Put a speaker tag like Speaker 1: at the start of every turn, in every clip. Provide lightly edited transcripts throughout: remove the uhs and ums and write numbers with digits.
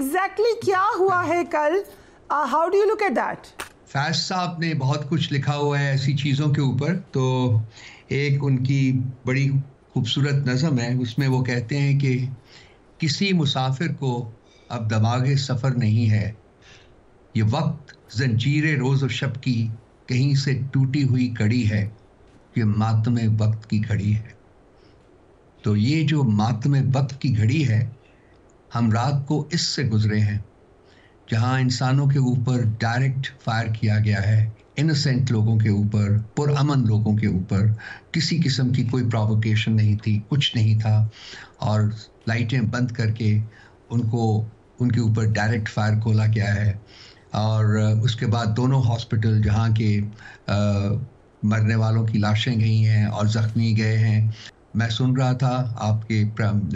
Speaker 1: Exactly क्या हुआ है कल? How do you look at that?
Speaker 2: Faiz साहब ने बहुत कुछ लिखा हुआ है ऐसी चीज़ों के ऊपर। तो एक उनकी बड़ी खूबसूरत नज़म है, उसमें वो कहते हैं कि किसी मुसाफिर को अब दमागे सफ़र नहीं है, ये वक्त जंजीरे रोज़ और शब की कहीं से टूटी हुई कड़ी है, ये मातमे वक्त की घड़ी है। तो ये जो मातमे वक्त की घड़ी है, हम रात को इससे गुजरे हैं जहां इंसानों के ऊपर डायरेक्ट फायर किया गया है, इनोसेंट लोगों के ऊपर, पुरअमन लोगों के ऊपर। किसी किस्म की कोई प्रोवोकेशन नहीं थी, कुछ नहीं था, और लाइटें बंद करके उनको उनके ऊपर डायरेक्ट फायर खोला गया है। और उसके बाद दोनों हॉस्पिटल जहां के मरने वालों की लाशें गई हैं और ज़ख्मी गए हैं। मैं सुन रहा था आपके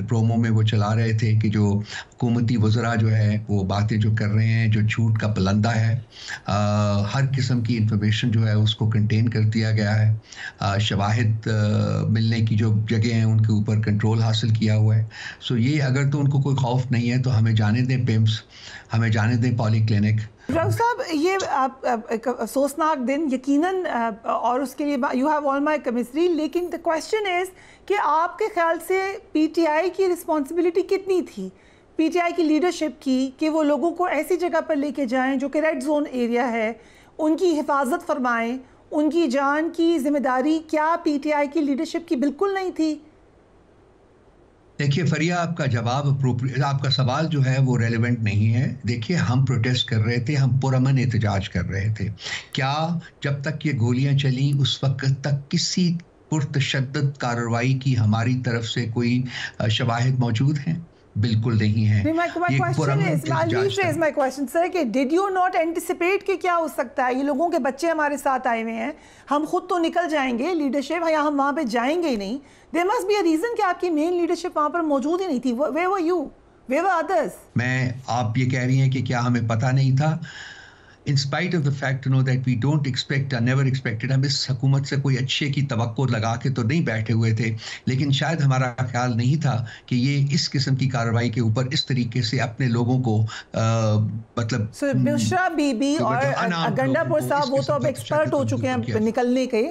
Speaker 2: प्रोमो में वो चला रहे थे कि जो हुकूमती वज़रा जो है वो बातें जो कर रहे हैं, जो झूठ का पलंदा है, हर किस्म की इंफॉर्मेशन जो है उसको कंटेन कर दिया गया है। शवाहिद मिलने की जो जगह हैं उनके ऊपर कंट्रोल हासिल किया हुआ है। सो ये अगर तो उनको कोई खौफ नहीं है तो हमें जाने दें पिम्स, हमें जाने दें पॉलीक्लिनिक।
Speaker 1: रऊफ साहब, ये एक अफसोसनाक दिन यकीनन, और उसके लिए you have all my chemistry, लेकिन द क्वेश्चन इज़ कि आपके ख्याल से पीटीआई की रिस्पॉन्सिबिलिटी कितनी थी, पीटीआई की लीडरशिप की, कि वो लोगों को ऐसी जगह पर लेके जाएं जो कि रेड जोन एरिया है, उनकी हिफाजत फरमाएं, उनकी जान की जिम्मेदारी क्या पीटीआई की लीडरशिप की बिल्कुल नहीं थी?
Speaker 2: देखिए फरिया, आपका जवाब आपका सवाल जो है वो रेलेवेंट नहीं है। देखिए, हम प्रोटेस्ट कर रहे थे, हम पुरअमन एहतजाज कर रहे थे। क्या जब तक ये गोलियां चली उस वक्त तक किसी पुरतशद्दद कार्रवाई की हमारी तरफ से कोई शवाहिद मौजूद हैं? बिल्कुल नहीं है।
Speaker 1: My question sir, कि did you not anticipate कि क्या हो सकता है? ये लोगों के बच्चे हमारे साथ आए हुए हैं, हम खुद तो निकल जाएंगे, लीडरशिप या हम वहाँ पे जाएंगे ही नहीं। There must be a reason कि आपकी मेन लीडरशिप वहाँ पर मौजूद ही नहीं थी। Where were you? Where were others?
Speaker 2: आप ये कह रही हैं कि क्या हमें पता नहीं था? In spite of the fact that we don't expect, never expected, हम इस हुकूमत से कोई अच्छे की तवक्को लगा के तो नहीं बैठे हुए थे, लेकिन शायद हमारा ख्याल नहीं था कि ये इस किस्म की कार्रवाई के ऊपर इस तरीके से अपने लोगों को मतलब
Speaker 1: बुशरा बीबी और गंडापुर साहब वो तो अब एक्सपर्ट हो चुके हैं निकलने के।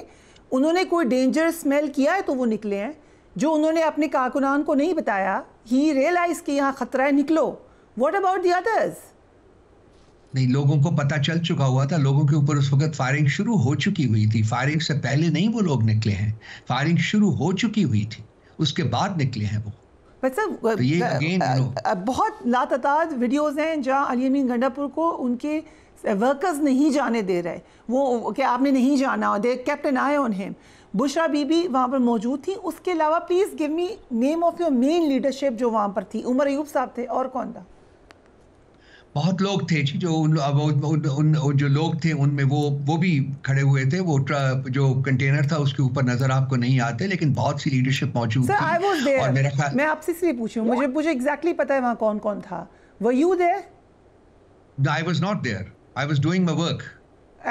Speaker 1: उन्होंने कोई डेंजर स्मेल किया है तो वो निकले हैं। जो उन्होंने अपने कारकुनान को नहीं बताया, ही रियलाइज कि यहाँ खतरा है, निकलो। What about the others?
Speaker 2: नहीं, लोगों को पता चल चुका हुआ था। लोगों के ऊपर उस वक्त फायरिंग शुरू हो चुकी हुई थी। फायरिंग से पहले नहीं वो लोग निकले हैं, फायरिंग शुरू हो चुकी हुई थी, उसके बाद निकले हैं वो।
Speaker 1: तो ये बहुत लातादाद वीडियोस हैं जहां अली अमीन गंडापुर को उनके वर्कर्स नहीं जाने दे रहे, वो कि आपने नहीं जाना, they kept an eye on him. Bushra Bibi वहाँ पर मौजूद थी। उसके अलावा please give me name of your main leadership जो वहाँ पर थी। उमर अयूब साहब थे, और कौन था?
Speaker 2: बहुत लोग थे जी, जो जो लोग थे उनमें वो भी खड़े हुए थे। वो जो कंटेनर था उसके ऊपर नजर आपको नहीं आते, लेकिन बहुत सी लीडरशिप मौजूद थी।
Speaker 1: और मेरा ख्याल, मैं आपसे इसलिए पूछी हूँ, मुझे एग्जैक्टली पता है वहाँ कौन कौन था। Were you there?
Speaker 2: I was not there. I was doing my work.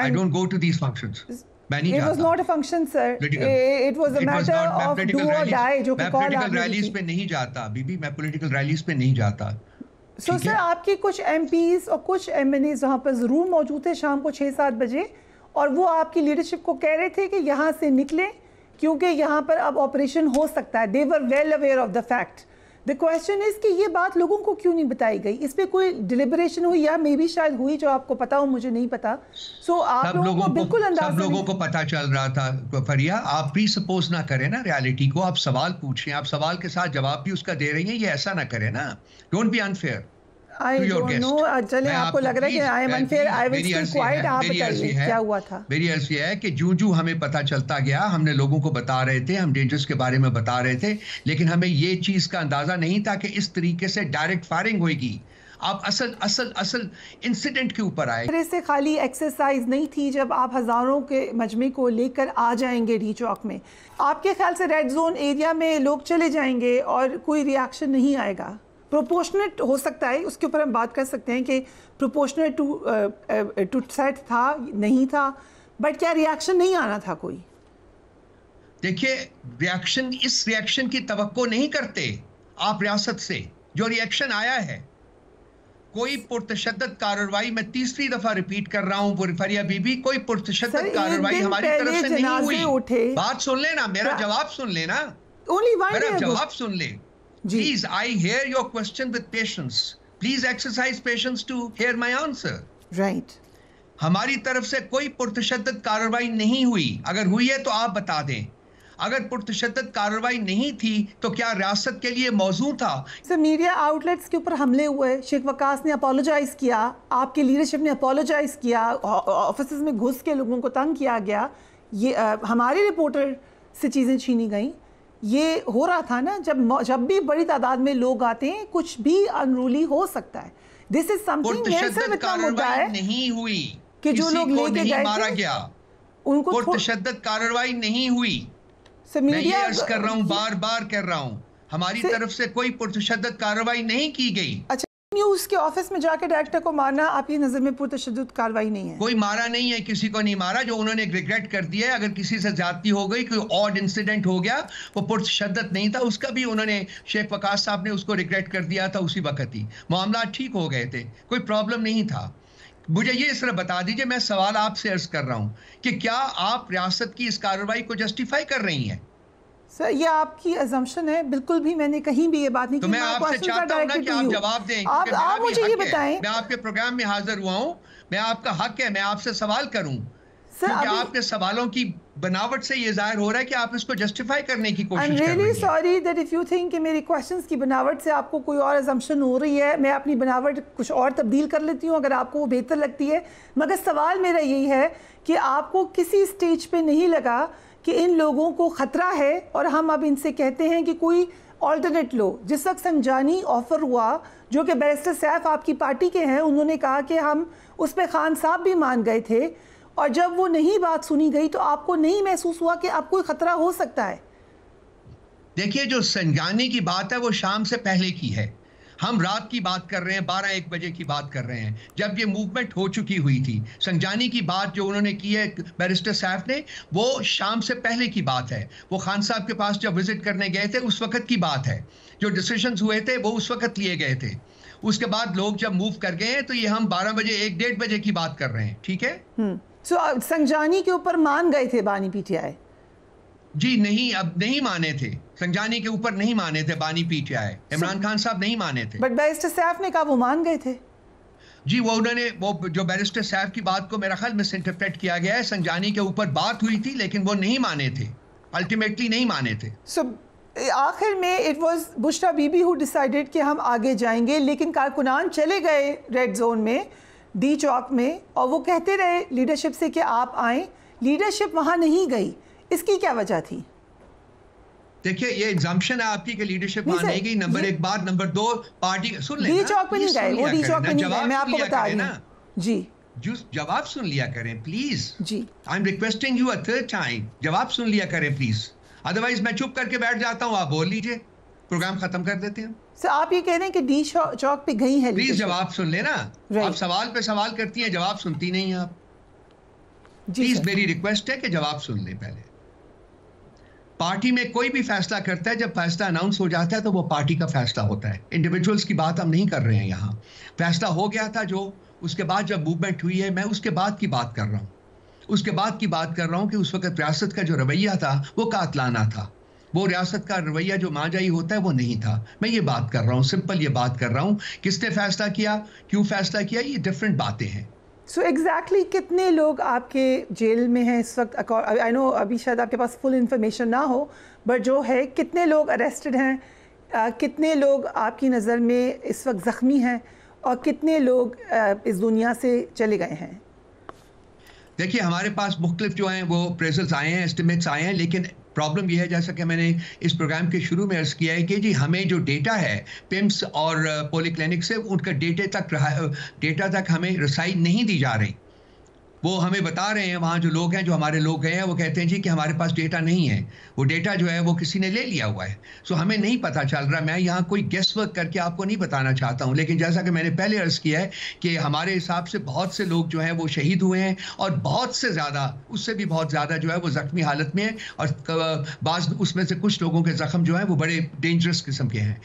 Speaker 2: I don't go to these functions.
Speaker 1: It was not a function, sir. It was a matter of do or die, जो कि call
Speaker 2: political rallies पे नहीं जाता बीबी, मैं political rallies पे नहीं जाता।
Speaker 1: So sir, आपके कुछ एमपीज और कुछ एमएनएज वहाँ पर ज़रूर मौजूद थे शाम को 6-7 बजे, और वो आपकी लीडरशिप को कह रहे थे कि यहाँ से निकलें क्योंकि यहाँ पर अब ऑपरेशन हो सकता है। They were well aware of the fact. The question is कि ये बात लोगों को क्यों नहीं बताई गई? इस पर कोई डिलिबरेशन हुई, या मे बी शायद हुई, जो आपको पता हो, मुझे नहीं पता। सो आप लोगों को बिल्कुल अंदाजा,
Speaker 2: सब लोगों को पता चल रहा था। फरिया, आप प्री सपोज ना करें ना रियलिटी को। आप सवाल पूछ रहे हैं, आप सवाल के साथ जवाब भी उसका दे रही हैं, ये ऐसा ना करें ना। Don't be unfair.
Speaker 1: I don't know, चले आपको लग रहा है कि I am unfair, I will stay quiet। आप बताइए क्या हुआ था?
Speaker 2: मेरी अर्ज ये है कि जूं हमें पता चलता गया, हमने लोगों को बता रहे थे, हम डेंजर्स के बारे में बता रहे थे, लेकिन हमें ये चीज का अंदाजा नहीं था कि इस तरीके से डायरेक्ट फायरिंग होगी। आप असल इंसिडेंट के ऊपर आए।
Speaker 1: मेरे से खाली एक्सरसाइज नहीं थी जब आप हजारों के मजमे को लेकर आ जाएंगे डी चौक में। आपके ख्याल से रेड जोन एरिया में लोग चले जाएंगे और कोई रिएक्शन नहीं आएगा? प्रोपोर्शनेट हो सकता है, उसके ऊपर हम बात कर सकते हैं कि प्रोपोर्शनेट टू सेट था, नहीं था, बट क्या रिएक्शन नहीं आना था कोई?
Speaker 2: देखिए, इस रिएक्शन की तवक्को नहीं करते आप रियासत से। जो रिएक्शन आया है कोई पुरतशद्दद कार्रवाई, मैं तीसरी दफा रिपीट कर रहा हूं फरिया बीबी, कोई पुरतशद्दद कार्रवाई हमारी तरफ से नहीं हुई। बात सुन लेना, मेरा जवाब सुन लेना, मेरा जवाब सुन ले please. I hear your question with patience, please exercise patience to hear my answer.
Speaker 1: Right,
Speaker 2: हमारी तरफ से कोई पुरतशद्दद कार्रवाई नहीं हुई। अगर हुई है तो आप बता दें। अगर पुरतशद्दद कार्रवाई नहीं थी तो क्या रियासत के लिए मौजू था?
Speaker 1: सर, मीडिया आउटलेट्स के ऊपर हमले हुए, शेख वकास ने अपोलोजाइज किया, आपकी लीडरशिप ने अपोलोजाइज किया, ऑफिस में घुस के लोगों को तंग किया गया, ये हमारे रिपोर्टर से चीज़ें छीनी गई। ये हो रहा था ना, जब भी बड़ी तादाद में लोग आते हैं कुछ भी अनरूली हो सकता है। दिस इज समथिंग
Speaker 2: कार्रवाई नहीं हुई
Speaker 1: कि जो लोग लेके गए
Speaker 2: मारा गया, उनको पुरतशद्दद कार्रवाई नहीं हुई। मैं ये अर्ज कर रहा हूँ, बार बार कर रहा हूँ, हमारी तरफ से कोई पुरतशद्दद कार्रवाई नहीं की गई।
Speaker 1: अच्छा, न्यूज़ के ऑफिस में जाके डायरेक्टर को मारना आपकी नजर में पुरतशद्दद कार्रवाई नहीं है?
Speaker 2: कोई मारा नहीं है, किसी को नहीं मारा। जो उन्होंने रिग्रेट कर दिया है, अगर किसी से ज्यादती हो गई, कोई ऑड इंसिडेंट हो गया, वो पुरतशद्दद नहीं था, उसका भी उन्होंने, शेख वकास साहब ने उसको रिग्रेट कर दिया था उसी वक्त ही, मामला ठीक हो गए थे, कोई प्रॉब्लम नहीं था। मुझे ये सिर्फ बता दीजिए, मैं सवाल आपसे अर्ज कर रहा हूँ कि क्या आप रियासत की इस कार्रवाई को जस्टिफाई कर रही हैं?
Speaker 1: सर, ये आपकी अजम्पशन है, बिल्कुल भी मैंने कहीं भी ये बात नहीं की।
Speaker 2: तो मैं आपसे चाहता हूं ना कि आप जवाब दें।
Speaker 1: आप मुझे ये बताएं।
Speaker 2: मैं आपके प्रोग्राम में हाजिर हुआ हूं, मैं आपका हक है मैं आपसे सवाल करूं, क्योंकि आपके सवालों की बनावट से ये जाहिर हो रहा है कि आप इसको जस्टिफाई करने की कोशिश कर रहे हैं।
Speaker 1: I am really sorry that if you think कि मेरी क्वेश्चंस की बनावट से आपको कोई और अजम्पशन हो रही है। मैं अपनी बनावट कुछ और तब्दील कर लेती हूँ अगर आपको वो बेहतर लगती है। मगर सवाल मेरा यही है कि आपको किसी स्टेज पे नहीं लगा कि इन लोगों को ख़तरा है और हम अब इनसे कहते हैं कि कोई ऑल्टरनेट लो? जिस वक्त संजानी ऑफ़र हुआ, जो कि बैरिस्टर सैफ आपकी पार्टी के हैं, उन्होंने कहा कि हम उस पर खान साहब भी मान गए थे, और जब वो नहीं बात सुनी गई तो आपको नहीं महसूस हुआ कि अब कोई ख़तरा हो सकता है?
Speaker 2: देखिए, जो संजानी की बात है वो शाम से पहले की है, हम रात की बात कर रहे हैं, 12-1 बजे की बात कर रहे हैं, जब ये मूवमेंट हो चुकी हुई थी। संजानी की बात जो उन्होंने की है बैरिस्टर सैफ ने, वो शाम से पहले की बात है। वो खान साहब के पास जब विजिट करने गए थे उस वक्त की बात है। जो डिसीजंस हुए थे वो उस वक्त लिए गए थे। उसके बाद लोग जब मूव कर गए हैं तो ये हम 12 बजे 1-1:30 बजे की बात कर रहे हैं, ठीक है?
Speaker 1: संजानी के ऊपर मान गए थे बानी पीटीआई?
Speaker 2: जी नहीं, अब नहीं माने थे, संजानी के ऊपर नहीं माने थे बानी पीटीआई, इमरान खान साहब नहीं माने थे।
Speaker 1: बट बैरिस्टर सैफ ने कहा वो मान गए थे।
Speaker 2: जी, वो उन्होंने, वो जो बैरिस्टर सैफ की बात को मेरा ख्याल मिस इंटरप्रेट किया गया है। संजानी के ऊपर बात हुई थी लेकिन वो नहीं माने थे, अल्टीमेटली नहीं माने थे।
Speaker 1: आखिर में it was Bushra Bibi who decided कि हम आगे जाएंगे, लेकिन कारकुनान चले गए रेड जोन में, डी चौक में, और वो कहते रहे लीडरशिप से कि आप आएँ। लीडरशिप वहाँ नहीं गई, इसकी क्या वजह थी?
Speaker 2: देखिए, ये एग्जाम्पशन है आपकी कि लीडरशिप वहां नहीं गई, नंबर 1 बात। नंबर 2, पार्टी सुन लेना,
Speaker 1: डी चौक पे नहीं गए, वो डी चौक पे नहीं गए, मैं आपको बता रही हूं। जी,
Speaker 2: जवाब सुन लिया करें प्लीज।
Speaker 1: जी,
Speaker 2: I am requesting you a third time, जवाब सुन लिया करें प्लीज, अदरवाइज मैं चुप करके बैठ जाता हूँ, आप बोल लीजिए, प्रोग्राम खत्म कर देते हैं।
Speaker 1: सर, आप ये कह रहे हैं कि डी चौक पे गई है?
Speaker 2: प्लीज जवाब सुन लेना। आप सवाल पे सवाल करती हैं, जवाब सुनती नहीं आप। प्लीज मेरी रिक्वेस्ट है कि जवाब सुन ले। पहले पार्टी में कोई भी फैसला करता है, जब फैसला अनाउंस हो जाता है तो वो पार्टी का फैसला होता है, इंडिविजुअल्स की बात हम नहीं कर रहे हैं यहाँ। फैसला हो गया था जो, उसके बाद जब मूवमेंट हुई है, मैं उसके बाद की बात कर रहा हूँ, उसके बाद की बात कर रहा हूँ कि उस वक्त रियासत का जो रवैया था वो कातलाना था। वो रियासत का रवैया जो माजाई होता है वो नहीं था। मैं ये बात कर रहा हूँ, सिंपल ये बात कर रहा हूँ। किसने फैसला किया, क्यों फैसला किया, ये डिफरेंट बातें हैं।
Speaker 1: सो एग्जैक्टली कितने लोग आपके जेल में हैं इस वक्त? आई नो अभी शायद आपके पास फुल इन्फॉर्मेशन ना हो, बट जो है, कितने लोग अरेस्टेड हैं, कितने लोग आपकी नज़र में इस वक्त ज़ख्मी हैं, और कितने लोग इस दुनिया से चले गए हैं?
Speaker 2: देखिए, हमारे पास मुख्तलिफ जो हैं वो अप्रेजल्स आए हैं, एस्टिमेट्स आए हैं, लेकिन प्रॉब्लम यह है, जैसा कि मैंने इस प्रोग्राम के शुरू में अर्ज़ किया है कि जी हमें जो डेटा है पिम्स और पॉलीक्लिनिक से, उनका डेटा तक हमें रसाई नहीं दी जा रही। वो हमें बता रहे हैं, वहाँ जो लोग हैं, जो हमारे लोग गए हैं, वो कहते हैं जी कि हमारे पास डेटा नहीं है, वो डेटा जो है वो किसी ने ले लिया हुआ है। सो हमें नहीं पता चल रहा। मैं यहाँ कोई गेस वर्क करके आपको नहीं बताना चाहता हूँ, लेकिन जैसा कि मैंने पहले अर्ज़ किया है कि हमारे हिसाब से बहुत से लोग जो हैं वो शहीद हुए हैं, और बहुत से ज़्यादा, उससे भी बहुत ज़्यादा जो है वो ज़ख्मी हालत में है, और बाज़ उसमें से कुछ लोगों के ज़ख्म जो हैं वो बड़े डेंजरस किस्म के हैं।